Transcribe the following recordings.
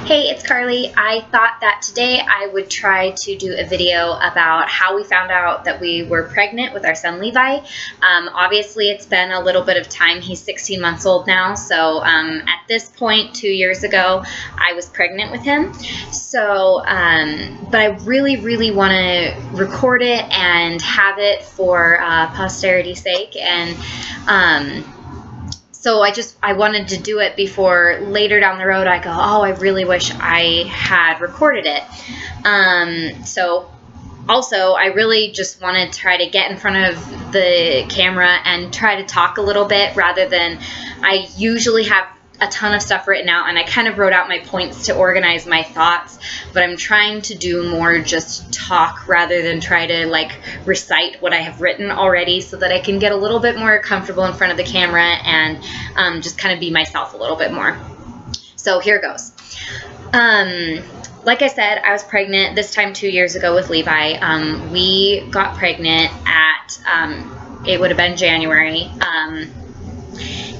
Hey, it's Carly. I thought that today I would try to do a video about how we found out that we were pregnant with our son Levi. Obviously, it's been a little bit of time. He's 16 months old now. So at this point, 2 years ago, I was pregnant with him. So, but I really want to record it and have it for posterity's sake. And so I wanted to do it before later down the road I go, oh, I really wish I had recorded it. So also I really just want to try to get in front of the camera and try to talk a little bit rather than I usually have a ton of stuff written out, and I kind of wrote out my points to organize my thoughts, but I'm trying to do more just talk rather than try to like recite what I have written already, so that I can get a little bit more comfortable in front of the camera and just kind of be myself a little bit more. So here goes. Like I said, I was pregnant this time 2 years ago with Levi. We got pregnant at, it would have been January.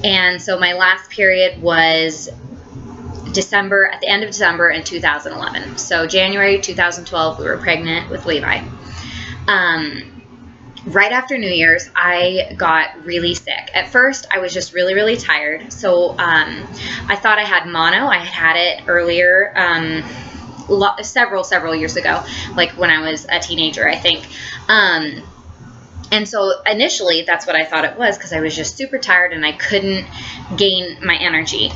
And so my last period was December, at the end of December in 2011. So January 2012, we were pregnant with Levi. Right after New Year's, I got really sick. At first, I was just really tired. So I thought I had mono. I had it earlier, several years ago, like when I was a teenager, I think. And so initially that's what I thought it was, because I was just super tired and I couldn't gain my energy.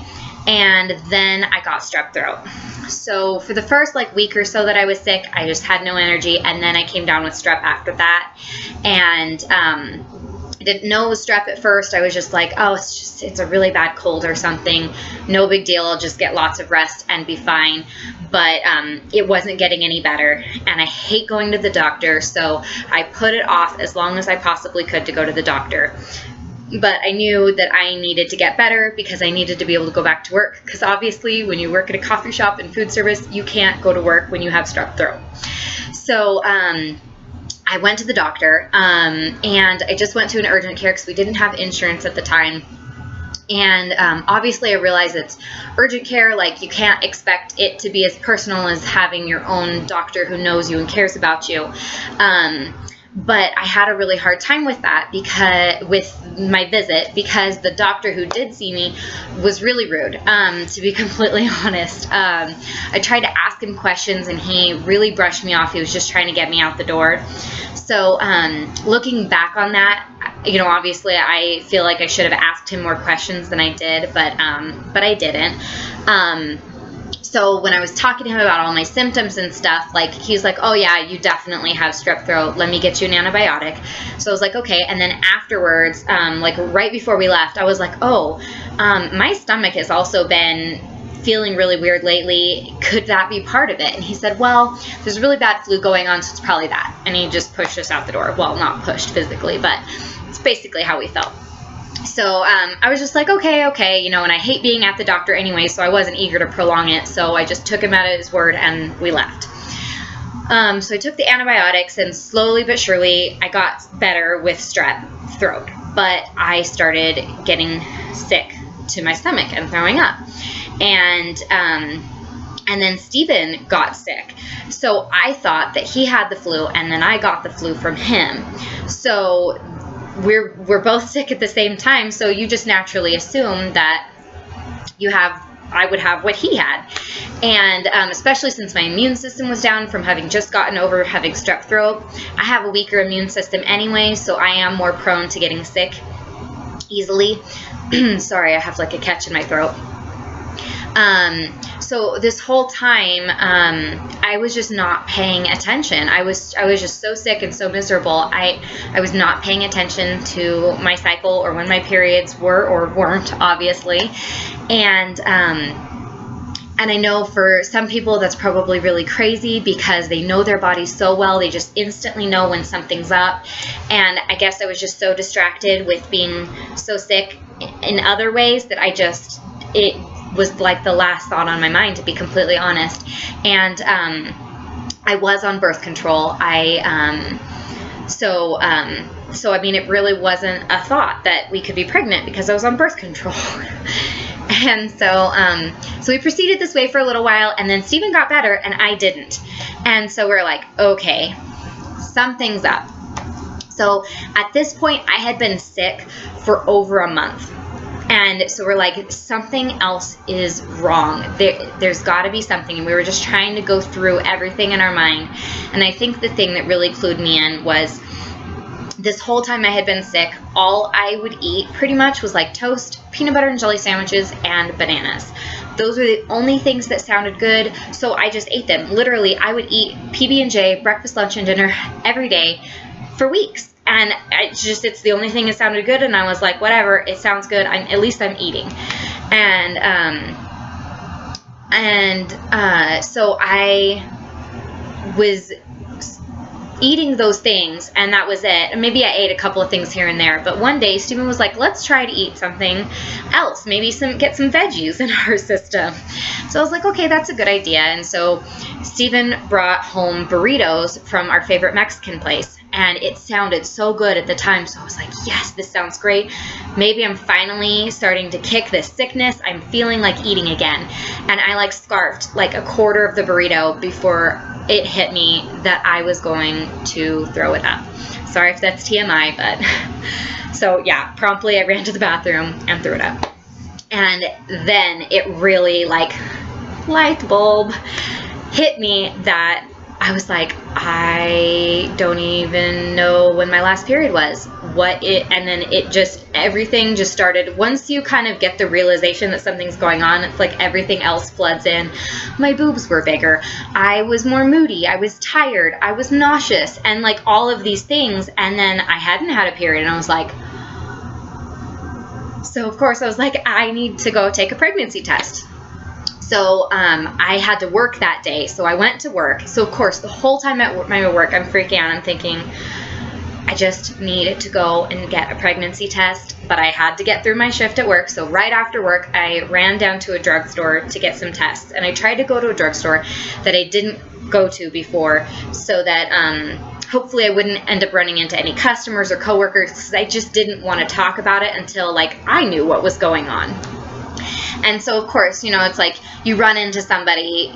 And then I got strep throat. So for the first week or so that I was sick, I just had no energy. And then I came down with strep after that. And I didn't know it was strep at first. I was just like, oh, it's a really bad cold or something. No big deal. I'll just get lots of rest and be fine. But it wasn't getting any better. And I hate going to the doctor. So I put it off as long as I possibly could to go to the doctor. But I knew that I needed to get better because I needed to be able to go back to work. Because obviously when you work at a coffee shop and food service, you can't go to work when you have strep throat. So I went to the doctor, and I just went to an urgent care because we didn't have insurance at the time. And obviously I realize it's urgent care, like you can't expect it to be as personal as having your own doctor who knows you and cares about you. But I had a really hard time with that with my visit, because the doctor who did see me was really rude, to be completely honest. I tried to ask him questions and he really brushed me off. He was just trying to get me out the door. So looking back on that, obviously I feel like I should have asked him more questions than I did, but I didn't. So when I was talking to him about all my symptoms and stuff, he's like, oh yeah, you definitely have strep throat. Let me get you an antibiotic. So I was like, okay. And then afterwards, right before we left, I was like, oh, my stomach has also been feeling really weird lately. Could that be part of it? And he said, well, there's a really bad flu going on, so it's probably that. And he just pushed us out the door. Well, not pushed physically, but it's basically how we felt. So I was just like, okay, and I hate being at the doctor anyway, so I wasn't eager to prolong it. So I just took him at his word and we left. So I took the antibiotics, and slowly but surely I got better with strep throat. But I started getting sick to my stomach and throwing up. And then Steven got sick. So I thought that he had the flu, and then I got the flu from him. So we're both sick at the same time, so you just naturally assume that I would have what he had. And especially since my immune system was down from having just gotten over having strep throat, I have a weaker immune system anyway, so I am more prone to getting sick easily. Sorry, I have a catch in my throat. So this whole time, I was just not paying attention. I was just so sick and so miserable. I was not paying attention to my cycle or when my periods were or weren't, obviously. And I know for some people that's probably really crazy, because they know their body so well. They just instantly know when something's up. And I guess I was just so distracted with being so sick in other ways that it was like the last thought on my mind, to be completely honest. And I was on birth control. So I mean, it really wasn't a thought that we could be pregnant because I was on birth control. And so we proceeded this way for a little while, and then Stephen got better and I didn't. And so we're like, okay, something's up. So at this point, I had been sick for over a month. And so we're like, something else is wrong. There's got to be something. And we were just trying to go through everything in our mind. And I think the thing that really clued me in was this whole time I had been sick, all I would eat pretty much was like toast, peanut butter and jelly sandwiches, and bananas. Those were the only things that sounded good, so I just ate them. Literally, I would eat PB&J, breakfast, lunch, and dinner every day for weeks. And it's the only thing that sounded good, and I was like, whatever, it sounds good, at least I'm eating. So I was eating those things, and that was it. And maybe I ate a couple of things here and there, but one day Stephen was like, let's try to eat something else, maybe get some veggies in our system. So I was like, okay, that's a good idea. And so Stephen brought home burritos from our favorite Mexican place, and it sounded so good at the time. So I was like, yes, this sounds great. Maybe I'm finally starting to kick this sickness. I'm feeling like eating again. And I like scarfed like a quarter of the burrito before it hit me that I was going to throw it up. Sorry if that's TMI, but so yeah, promptly I ran to the bathroom and threw it up. And then it really like light bulb hit me that I was like, I don't even know when my last period was. And then everything just started. Once you kind of get the realization that something's going on, it's like everything else floods in. My boobs were bigger. I was more moody. I was tired. I was nauseous, and like all of these things. And then I hadn't had a period, and I was like, so of course I was like, I need to go take a pregnancy test. So I had to work that day, so I went to work. So of course, the whole time at my work, I'm freaking out. I'm thinking, I just need to go and get a pregnancy test, but I had to get through my shift at work. So right after work, I ran down to a drugstore to get some tests, and I tried to go to a drugstore that I didn't go to before, so that hopefully I wouldn't end up running into any customers or coworkers, because I just didn't want to talk about it until like I knew what was going on. And so, of course, it's like you run into somebody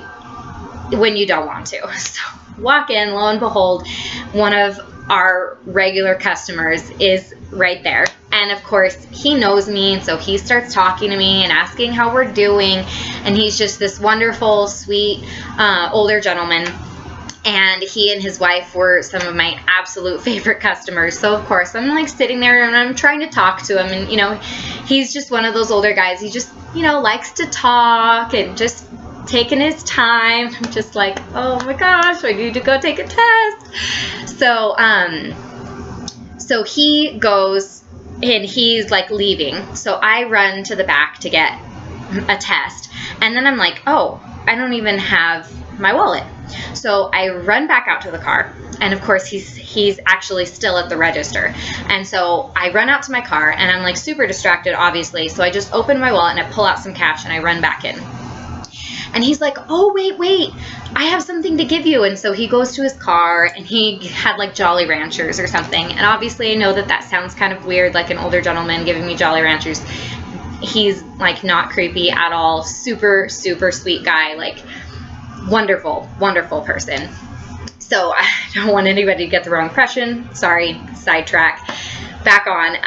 when you don't want to. So walk in, lo and behold, one of our regular customers is right there. And of course, he knows me, and so he starts talking to me and asking how we're doing. And he's just this wonderful, sweet, older gentleman. And he and his wife were some of my absolute favorite customers. So, of course, I'm like sitting there and I'm trying to talk to him. And, he's just one of those older guys. He just, likes to talk and just taking his time. I'm just like, oh my gosh, I need to go take a test. So he goes and he's like leaving. So I run to the back to get a test. And then I'm like, oh, I don't even have my wallet. So I run back out to the car, and of course he's actually still at the register. And so I run out to my car, and I'm like super distracted, obviously. So I just open my wallet and I pull out some cash and I run back in. And he's like, oh, wait, I have something to give you. And so he goes to his car, and he had like Jolly Ranchers or something. And obviously I know that sounds kind of weird, like an older gentleman giving me Jolly Ranchers. He's like not creepy at all. Super, super sweet guy. Like wonderful, wonderful person. So I don't want anybody to get the wrong impression. Sorry, sidetrack. Back on.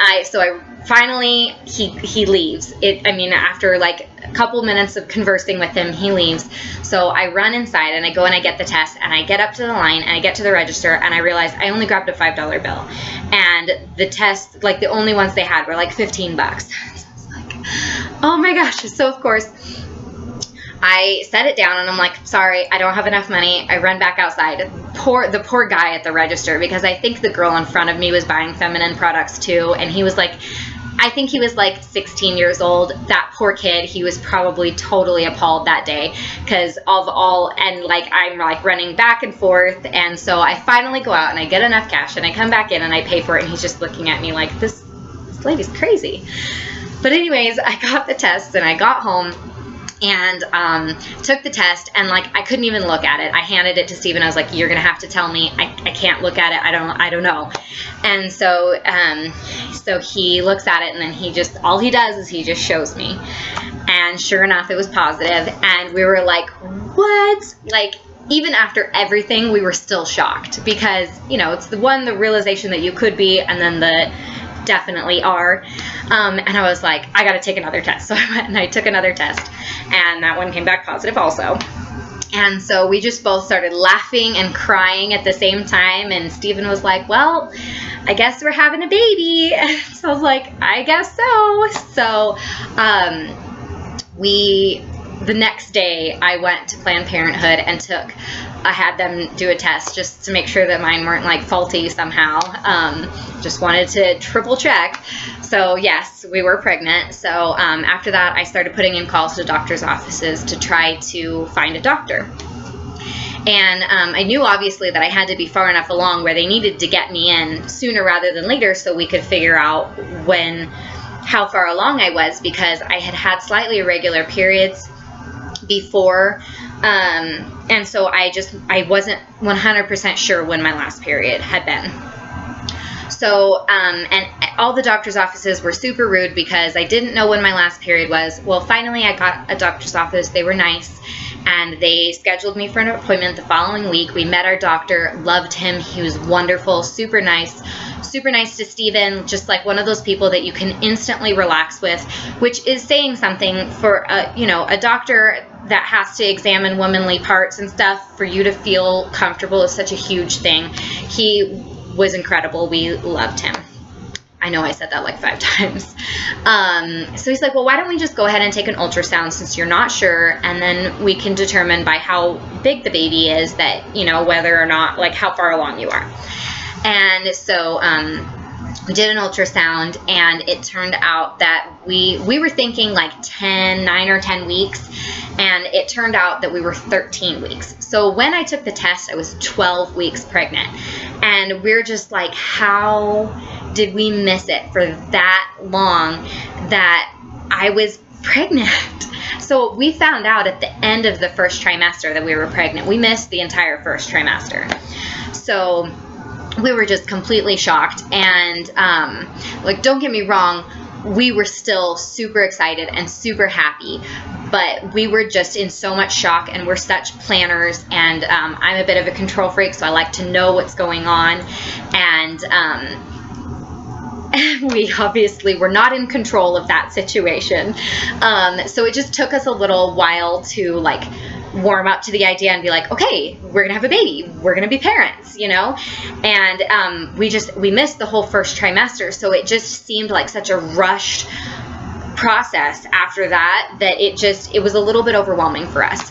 Finally, he leaves. After like a couple minutes of conversing with him, he leaves. So I run inside and I go and I get the test, and I get up to the line and I get to the register, and I realize I only grabbed a $5 bill. And the test, like the only ones they had were like $15. So it's like, oh my gosh. So of course, I set it down and I'm like, sorry, I don't have enough money. I run back outside. The poor guy at the register, because I think the girl in front of me was buying feminine products too. And he was like, I think he was like 16 years old. That poor kid, he was probably totally appalled that day because of all, and like I'm like running back and forth. And so I finally go out and I get enough cash and I come back in and I pay for it. And he's just looking at me like, this lady's crazy. But anyways, I got the test and I got home and took the test, and like I couldn't even look at it. I handed it to Stephen. I was like, you're gonna have to tell me. I can't look at it. I don't know. And so he looks at it, and then all he does is he just shows me. And sure enough, it was positive. And we were like, what? Like, even after everything, we were still shocked because, you know, it's the realization that you could be, and then the definitely are. And I was like, I got to take another test. So I went and I took another test, and that one came back positive also. And so we just both started laughing and crying at the same time. And Stephen was like, well, I guess we're having a baby. So I was like, I guess so. So the next day I went to Planned Parenthood and I had them do a test just to make sure that mine weren't like faulty somehow. Just wanted to triple check. So yes, we were pregnant. So after that, I started putting in calls to doctors' offices to try to find a doctor. And I knew obviously that I had to be far enough along where they needed to get me in sooner rather than later so we could figure out how far along I was, because I had slightly irregular periods before. And so I wasn't 100% sure when my last period had been. So, and all the doctor's offices were super rude because I didn't know when my last period was. Well, finally I got a doctor's office. They were nice, and they scheduled me for an appointment the following week. We met our doctor, loved him. He was wonderful, super nice to Stephen, just like one of those people that you can instantly relax with, which is saying something for a doctor that has to examine womanly parts and stuff. For you to feel comfortable is such a huge thing. He was incredible. We loved him. I know I said that like 5 times. So he's like, well, why don't we just go ahead and take an ultrasound since you're not sure, and then we can determine by how big the baby is that, you know, whether or not, like, how far along you are. And so we did an ultrasound, and it turned out that we were thinking like 9 or 10 weeks, and it turned out that we were 13 weeks. So when I took the test, I was 12 weeks pregnant. And we're just like, how did we miss it for that long that I was pregnant? So we found out at the end of the first trimester that we were pregnant. We missed the entire first trimester. So we were just completely shocked. And like, don't get me wrong, we were still super excited and super happy, but we were just in so much shock, and we're such planners, and I'm a bit of a control freak, so I like to know what's going on. And we obviously were not in control of that situation. So it just took us a little while to like warm up to the idea and be like, okay, we're gonna have a baby, we're gonna be parents, you know. And we missed the whole first trimester, so it just seemed like such a rushed process after that it was a little bit overwhelming for us.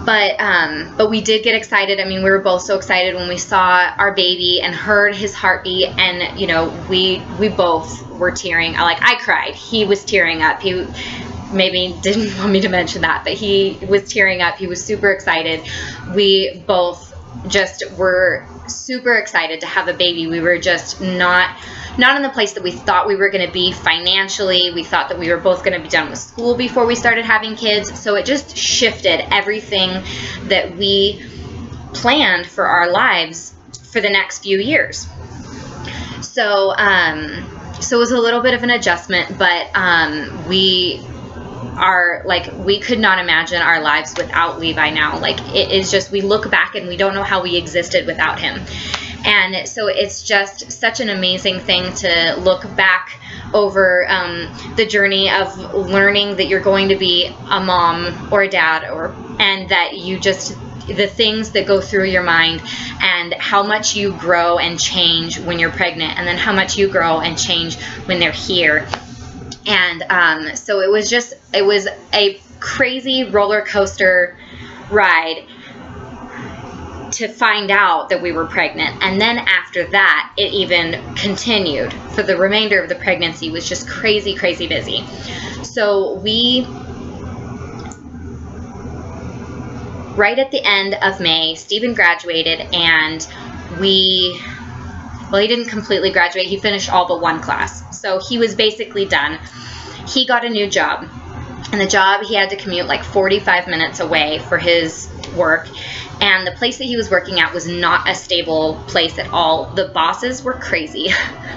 But we did get excited. I mean, we were both so excited when we saw our baby and heard his heartbeat, and you know, we both were tearing. Like, I cried, he was tearing up. He maybe didn't want me to mention that, but he was tearing up. He was super excited. We both just were super excited to have a baby. We were just not in the place that we thought we were going to be financially. We thought that we were both going to be done with school before we started having kids. So it just shifted everything that we planned for our lives for the next few years. So it was a little bit of an adjustment, but we could not imagine our lives without Levi now. Like, it is just, we look back and we don't know how we existed without him. And so it's just such an amazing thing to look back over the journey of learning that you're going to be a mom or a dad, and that the things that go through your mind, and how much you grow and change when you're pregnant, and then how much you grow and change when they're here. And so it was a crazy roller coaster ride to find out that we were pregnant. And then after that, it even continued for the remainder of the pregnancy. Was just crazy, crazy busy. So right at the end of May, Stephen graduated, and he didn't completely graduate. He finished all but one class. So he was basically done. He got a new job. And the job, he had to commute like 45 minutes away for his work. And the place that he was working at was not a stable place at all. The bosses were crazy.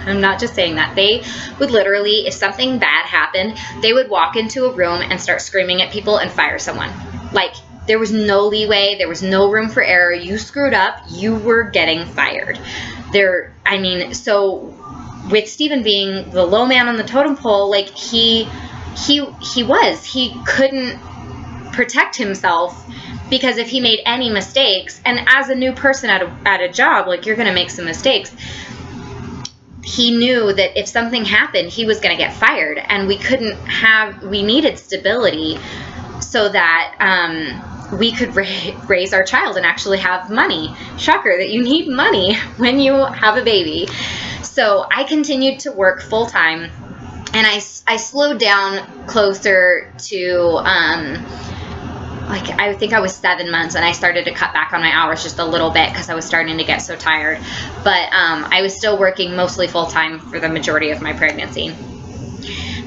I'm not just saying that. They would literally, if something bad happened, they would walk into a room and start screaming at people and fire someone. Like, there was no leeway. There was no room for error. You screwed up, you were getting fired. So with Stephen being the low man on the totem pole, like he couldn't protect himself, because if he made any mistakes, and as a new person at a job, like, you're going to make some mistakes, he knew that if something happened, he was going to get fired, and we needed stability so that we could raise our child and actually have money. Shocker that you need money when you have a baby. So I continued to work full time, and I slowed down closer to, I think I was 7 months, and I started to cut back on my hours just a little bit because I was starting to get so tired. But I was still working mostly full time for the majority of my pregnancy.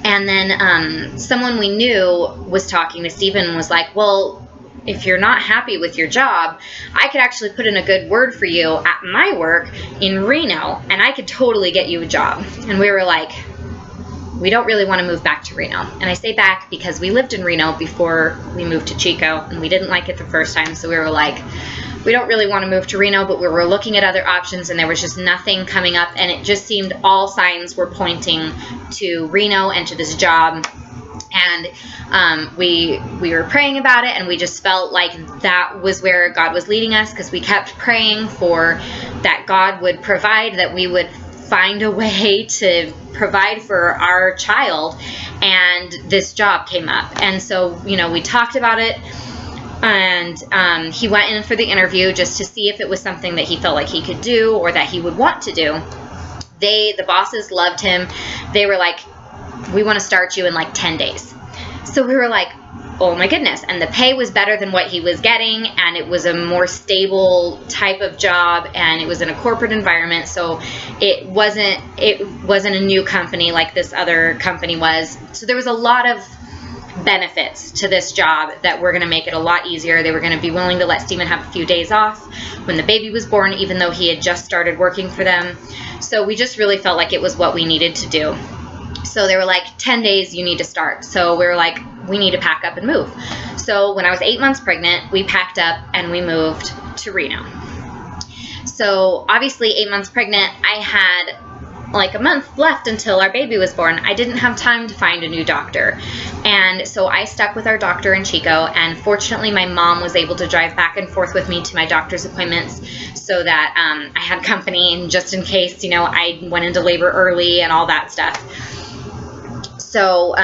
And then someone we knew was talking to Stephen and was like, well, if you're not happy with your job, I could actually put in a good word for you at my work in Reno, and I could totally get you a job. And we were like, we don't really want to move back to Reno. And I say back because we lived in Reno before we moved to Chico, and we didn't like it the first time. So we were like, we don't really want to move to Reno, but we were looking at other options, and there was just nothing coming up. And it just seemed all signs were pointing to Reno and to this job. And we were praying about it, and we just felt like that was where God was leading us, because we kept praying for that God would provide, that we would find a way to provide for our child. And this job came up, and so we talked about it, and he went in for the interview just to see if it was something that he felt like he could do or that he would want to do. The bosses loved him. They were like, we want to start you in like 10 days. So we were like, oh my goodness. And the pay was better than what he was getting, and it was a more stable type of job, and it was in a corporate environment. So it wasn't a new company like this other company was. So there was a lot of benefits to this job that were going to make it a lot easier. They were going to be willing to let Stephen have a few days off when the baby was born, even though he had just started working for them. So we just really felt like it was what we needed to do. So they were like, 10 days, you need to start. So we were like, we need to pack up and move. So when I was 8 months pregnant, we packed up and we moved to Reno. So obviously 8 months pregnant, I had like a month left until our baby was born. I didn't have time to find a new doctor. And so I stuck with our doctor in Chico, and fortunately my mom was able to drive back and forth with me to my doctor's appointments so that I had company, and just in case, I went into labor early and all that stuff. So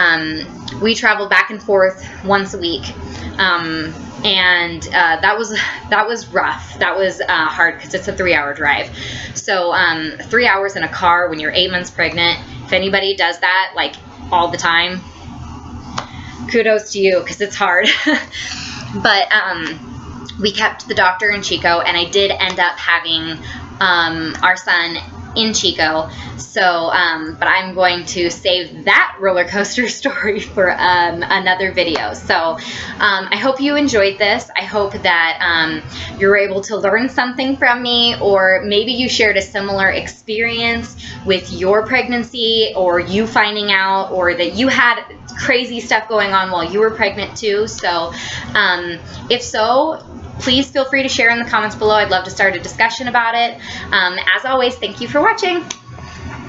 we traveled back and forth once a week. And that was rough. That was hard because it's a 3-hour drive. So 3 hours in a car when you're 8 months pregnant, if anybody does that like all the time, kudos to you, because it's hard. But we kept the doctor in Chico, and I did end up having our son in Chico. So, but I'm going to save that roller coaster story for another video. So, I hope you enjoyed this. I hope that you were able to learn something from me, or maybe you shared a similar experience with your pregnancy, or you finding out, or that you had crazy stuff going on while you were pregnant too. So, if so, please feel free to share in the comments below. I'd love to start a discussion about it. As always, thank you for watching.